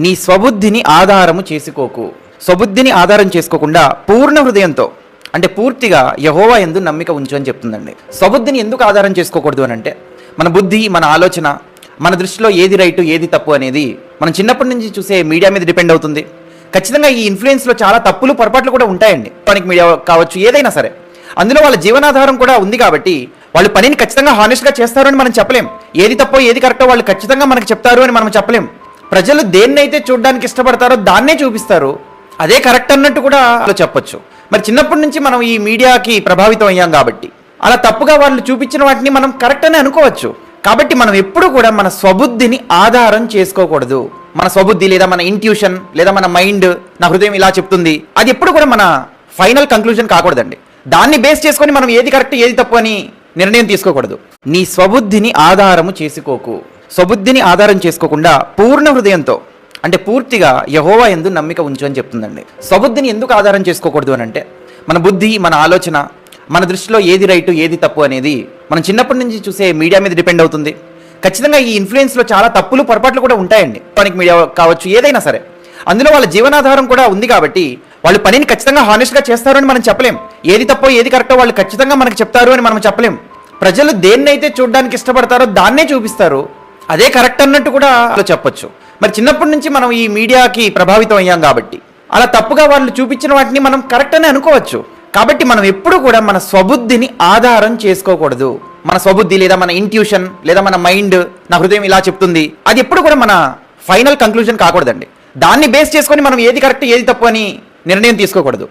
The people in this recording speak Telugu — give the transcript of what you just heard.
నీ స్వబుద్ధిని ఆధారము చేసుకోకు. స్వబుద్ధిని ఆధారం చేసుకోకుండా పూర్ణ హృదయంతో అంటే పూర్తిగా యెహోవా యందు నమ్మిక ఉంచు అని చెప్తుందండి. స్వబుద్ధిని ఎందుకు ఆధారం చేసుకోకూడదు అని అంటే, మన బుద్ధి, మన ఆలోచన, మన దృష్టిలో ఏది రైటు ఏది తప్పు అనేది మనం చిన్నప్పటి నుంచి చూసే మీడియా మీద డిపెండ్ అవుతుంది. ఖచ్చితంగా ఈ ఇన్ఫ్లుయెన్స్లో చాలా తప్పులు పొరపాట్లు కూడా ఉంటాయండి. పనికి మీడియా కావచ్చు, ఏదైనా సరే అందులో వాళ్ళ జీవనాధారం కూడా ఉంది కాబట్టి వాళ్ళు పనిని ఖచ్చితంగా హానెస్ట్గా చేస్తారు అని మనం చెప్పలేం. ఏది తప్పో ఏది కరెక్టో వాళ్ళు ఖచ్చితంగా మనకు చెప్తారు అని మనం చెప్పలేం. ప్రజలు దేన్నైతే చూడడానికి ఇష్టపడతారో దాన్నే చూపిస్తారు, అదే కరెక్ట్ అన్నట్టు కూడా చెప్పొచ్చు. మరి చిన్నప్పటి నుంచి మనం ఈ మీడియాకి ప్రభావితం అయ్యాం కాబట్టి అలా తప్పుగా వాళ్ళు చూపించిన వాటిని మనం కరెక్ట్ అని అనుకోవచ్చు. కాబట్టి మనం ఎప్పుడు కూడా మన స్వబుద్ధిని ఆధారం చేసుకోకూడదు. మన స్వబుద్ధి లేదా మన ఇంట్యూషన్ లేదా మన మైండ్, నా హృదయం ఇలా చెప్తుంది, అది ఎప్పుడు కూడా మన ఫైనల్ కంక్లూజన్ కాకూడదండి. దాన్ని బేస్ చేసుకొని మనం ఏది కరెక్ట్ ఏది తప్పు అని నిర్ణయం తీసుకోకూడదు. నీ స్వబుద్ధిని ఆధారము చేసుకోకు. స్వబుద్ధిని ఆధారం చేసుకోకుండా పూర్ణ హృదయంతో అంటే పూర్తిగా యెహోవా యందు నమ్మిక ఉంచు అని చెప్తుందండి. స్వబుద్ధిని ఎందుకు ఆధారం చేసుకోకూడదు అని అంటే, మన బుద్ధి, మన ఆలోచన, మన దృష్టిలో ఏది రైటు ఏది తప్పు అనేది మనం చిన్నప్పటి నుంచి చూసే మీడియా మీద డిపెండ్ అవుతుంది. ఖచ్చితంగా ఈ ఇన్ఫ్లుయెన్స్లో చాలా తప్పులు పొరపాట్లు కూడా ఉంటాయండి. పనికి మీడియా కావచ్చు, ఏదైనా సరే అందులో వాళ్ళ జీవనాధారం కూడా ఉంది కాబట్టి వాళ్ళు పనిని ఖచ్చితంగా హానెస్ట్గా చేస్తారు అని మనం చెప్పలేం. ఏది తప్పో ఏది కరెక్టో వాళ్ళు ఖచ్చితంగా మనకు చెప్తారు అని మనం చెప్పలేం. ప్రజలు దేన్నైతే చూడడానికి ఇష్టపడతారో దాన్నే చూపిస్తారు, అదే కరెక్ట్ అన్నట్టు కూడా చెప్పొచ్చు. మరి చిన్నప్పటి నుంచి మనం ఈ మీడియాకి ప్రభావితం అయ్యాం కాబట్టి అలా తప్పుగా వాళ్ళు చూపించిన వాటిని మనం కరెక్ట్ అని అనుకోవచ్చు. కాబట్టి మనం ఎప్పుడు కూడా మన స్వబుద్ధిని ఆధారం చేసుకోకూడదు. మన స్వబుద్ధి లేదా మన ఇంట్యూషన్ లేదా మన మైండ్, నా హృదయం ఇలా చెప్తుంది, అది ఎప్పుడు కూడా మన ఫైనల్ కంక్లూజన్ కాకూడదండి. దాన్ని బేస్ చేసుకొని మనం ఏది కరెక్ట్ ఏది తప్పు అని నిర్ణయం తీసుకోకూడదు.